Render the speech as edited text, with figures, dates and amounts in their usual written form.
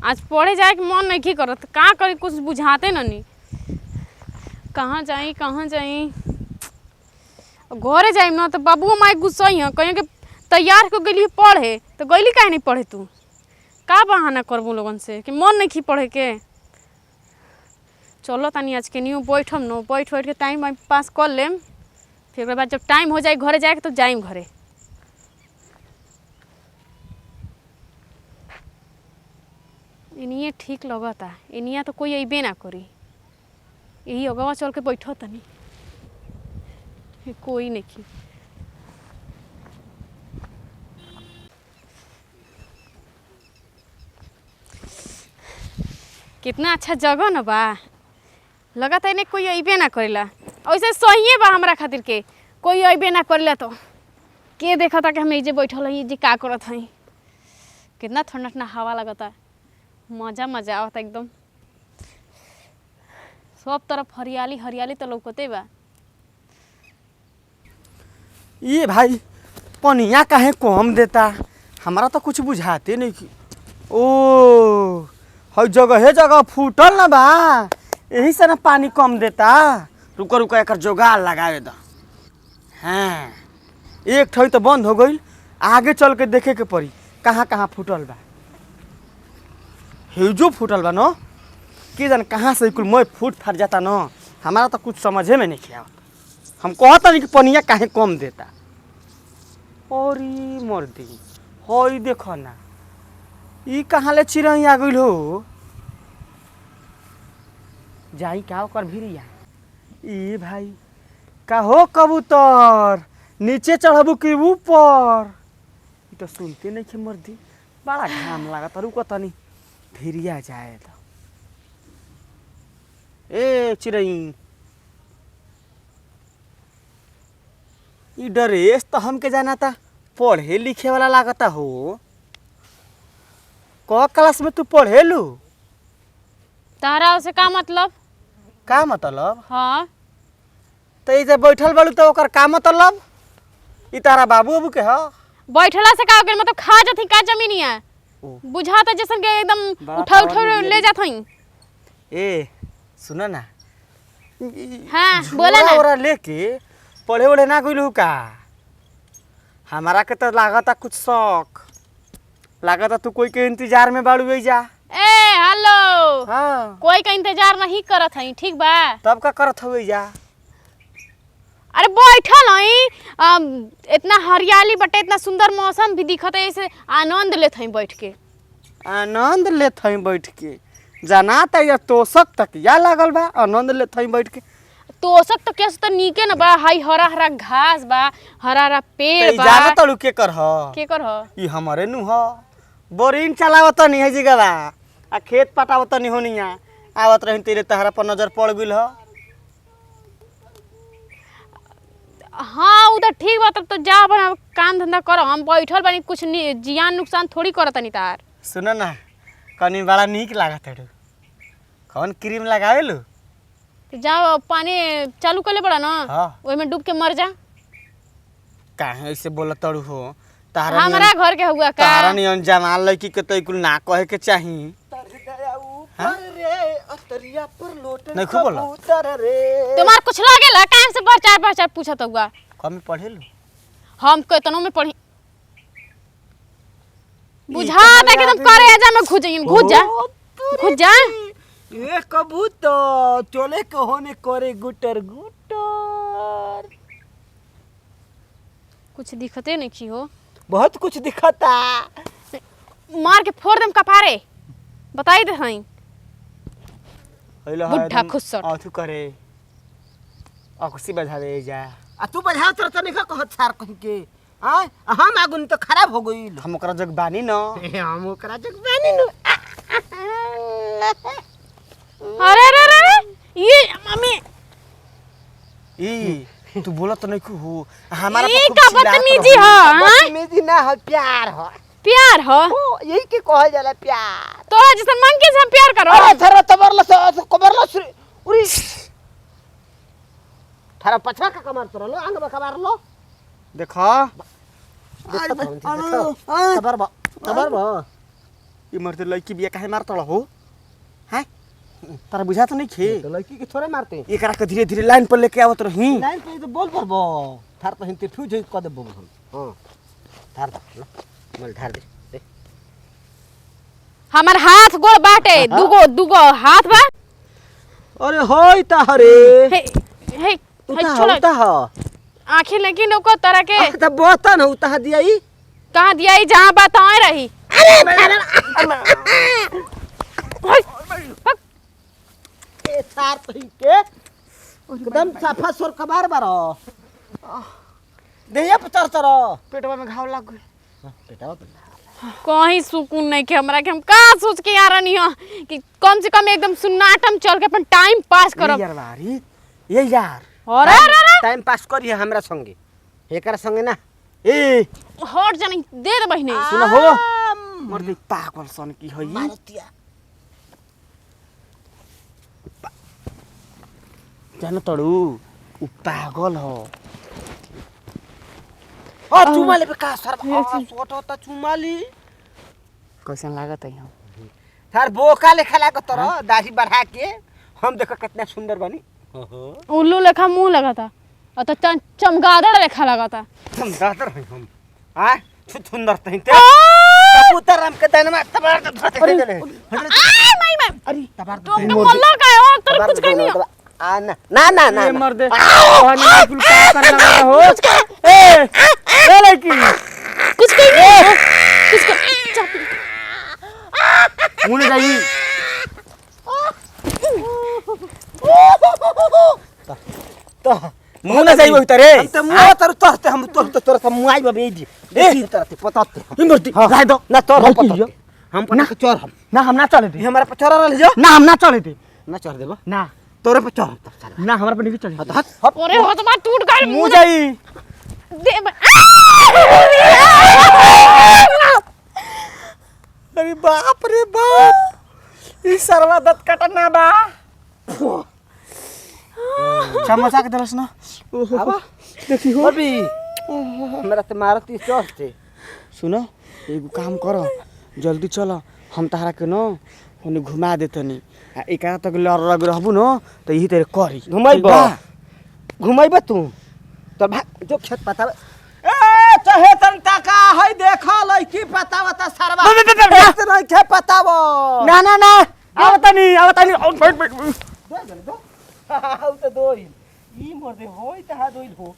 आज पढ़े जाए के मन नहीं करत, का करी कुछ बुझाते नहीं। कहाँ जाई घरे जाई ना तो बाबू माई गुस्सा ही कहीं के तैयार हो गई पढ़े तो गईली काहे नहीं पढ़े तू? का बहाना करबू लोगन से कि मन नहीं पढ़े के? चलो तनी आज के न्यू बैठम न, बैठ के टाइम पास कर लेम, फिर ओकर बाद जब टाइम हो जाए घरे जाए तो जाइम घरे। इनिए ठीक लगता, इनिया तो कोई अबे ना करी, यही अगवा चल के बैठो तनी, कोई नहीं की। कितना अच्छा जगह न बा, लगता है कोई अबे ना करेला। ऐसे सही बा हमरा खातिर के कोई अबे ना करेला तो के देखा था कि हम एजे बैठल हई, जे का करत हई। कितना ठंडा ठंडा हवा लगता, मजा मजा आवता एकदम। सब तरफ हरियाली हरियाली तो लौकते बा। ये भाई पनिया काहे कम देता, हमारा तो कुछ बुझाते नहीं कि ओ हर जगह फूटल ना बा, यही से ना पानी कम देता। रुको रुको एक जोगाड़ लगाए दा। हाँ एक ठई तो बंद हो गई, आगे चल के देखे के पड़ी कहाँ कहाँ फूटल बा। जो फूटल बा न कि जान कहाँ से कुल मोय फूट फाट जाता न, हमारा तो कुछ समझे में नहीं किया। हम कहता नहीं कि पनिया काहे कम देता। और मर्दी हई देखो ना, ई कहाँ ले चिड़ै आ गइल हो। जाई का ओकर भिरिया। ई भाई का हो कबूतर, नीचे चढ़बू कि ऊपर? ई तो सुनते नहीं के मर्दी, बड़ा घाम लागत। रुको तनी भिरिया जाए तो। ए चिड़ै, ई ड्रेस तो हमके जाना था पढ़े लिखे वाला लागता हो। क क्लास में तू पढ़ेलू? तारा से का मतलब? का मतलब? हाँ तो ये जब बैठल बालू तो ओकर का मतलब? ई तारा बाबू बाबू के ह? बैठला से का होगल, मतलब खा जाती का जमीनिया बुझाता जैसन के एकदम उठा ले जात हई। ए सुनो ना, हाँ बोला ना। ओरा लेके पढ़े वढ़े ना गइलू का? हमारा के तो लागता कुछ शौक लागता, तू कोई के इंतजार में बाड़ू जा। ए हेलो, हाँ कोई का इंतजार नहीं करत हई, ठीक बा? तब का करत हुई जा? अरे बैठल हई, इतना हरियाली बटे, इतना सुंदर मौसम भी दिखत है, ऐसे आनंद लेत हई बैठ के। आनंद लेत हई बैठ के? जाना त या तोसक तक या लागल बा, आनंद लेत हई बैठ के? तोसक तो कैसे तो नीके न बा, हाई हरा हरा घास बा, हरा हरा पेड़ बा। जाना तड़ू के कर ह? के कर ह? ई हमरे नु ह। बोरिंग चलावत नहीं है जिगवा, आ खेत पटावत नहीं होनिया, आवत रही तेरे तहरा पर नजर पड़ गइल ह। हाँ उधर ठीक बा, तब तो जा अपन काम धंधा करो, हम बैठल बानी, कुछ जियान नुकसान थोड़ी करत नहीं तार। सुनो ना, कनी बड़ा नीक लागत है। कौन क्रीम लगावेलू? तो जाओ पानी चालू कर ले पड़ा ना, हाँ। ओई में डूब के मर जा। काहे ऐसे बोलत तड़ू हो? तारा हमारा घर के हुआ का? तारा नियन जमाल लड़की के तो कुल ना कहे के चाही। नहीं खूब बोला तुम्हार कुछ लागेला काम से प्रचार पूछत हुआ। कम पढ़ेलू? हम केतनो में पढ़ी, बुझाता कि तुम करे जा में घुस जा। ये कबूतर चले के होने करे गुटर गुटर। कुछ दिखते नहीं की हो? बहुत कुछ दिखता। मार के फोड़ दम कपारे, बताई दे हई। बुढ़ा खुसर तू करे अकुसी बजावे जा। आ तू बजाव तर त नहीं कहत सार कहि के। हां हम आगुन तो खराब हो गइल। हम ओकरा जग बानी न, हम ओकरा जग बानी न। अरे रे रे ये मम्मी, ई तू बोलत तो नहीं हो? हमारा ई का बदतमीजी ह? बदतमीजी ना ह, प्यार ह। प्यार ह? ओ यही के कहल जाला प्यार। तोरा जैसे मंकी से हम प्यार करो? अरे थरा कबरलस उरी थारा पछवा का कमार तो लो, आंग में कमार लो। देखो खबर बा ये मरते लड़की बिया काहे मारतड़ हो हैं तारा बुझा तो नहीं खे तो लड़की के थोड़े मारते एकरा के धीरे धीरे लाइन पर लेके आवत रही लाइन पे तो बोल परबो थार तो हिंते ठू क देबो हम हां थार ना मोल ढार दे हमार हाथ गोड़ बाटे दुगो दुगो हाथ बा अरे होय ता हरे हे हे उता छोड़ा उता ह आंखें लेकिन ओको तरह के त बोतन उता दिया ई कहाँ दिया ही जहाँ बताए रही ए थार तो के एकदम साफा सोर कबार बारो देया पचर तर पेटवा में घाव लाग गइल बेटा कहीं सुकून नहीं के हमरा के हम का सोच के आ रही हो कि कम से कम एकदम सुन्नाटम चल के अपन टाइम पास करब यार बारी ये यार अरे अरे टाइम पास करी हमरा संगे एकरा संगे ना ए हट जानी दे दे बहिनी सुन हो मर्दे पागल सन की हई मारतिया जान तड़ू उ पागल हो ओ चुमाले पे का सर सोट होता चुमाली कैसन लागत है हम थार बोका लेखा लागत तर दाढ़ी बढ़ा के हम देखो कितना सुंदर बनी उल्लू लेखा मुंह लगा था और तो चमगादड़ लेखा लगा था हम दादर हई हम आ सुंदर तहिते कबूतर हम के दनमा तबार धरते चले माई माई अरे तबार तुम तो मल्ला का हो तो कुछ कहीं नहीं हो आ ना ना ना ना ये मर्दे पानी बिल्कुल का कर लगा हो ए लड़की कुछ कहीं नहीं हो कुछ मुने जाई तो मुने जाई वही तरे हम त मुआ तर तरते हम तोर त मुआई बबे दी देखी तरते पताते ई मर्दी जाय दो ना तोर गलती पताते हो। हम पना के चोर हम ना हम ना चले दे हमारा पे चोरा ले जो ना हम ना चले दे ना चोर देबो ना तोरे पे चोर साला ना हमरा पे नहीं चले हट हट हट अरे हो तो बात टूट गई मुंह जाई दे अरे बाप रे बाप ई सरवा दत कटना बा समोसा के दलस ना ओहो आबा देखी हो अभी हमरा त मारती चोर थे सुनो एगो काम करो जल्दी चलो हम तहरा के न ओने घुमा देतनी आ एकरा तक लग रहबू न त यही तेरे करी घुमाइबो घुमाइबो तू तो भाग जो खेत पता ए चाहे तन टाका है देखा लड़की पता बता सरवा नहीं खे पताबो ना ना ना आवतनी दे दे दो हाउ तो दोई ई मोर दे होई त हा दोई हो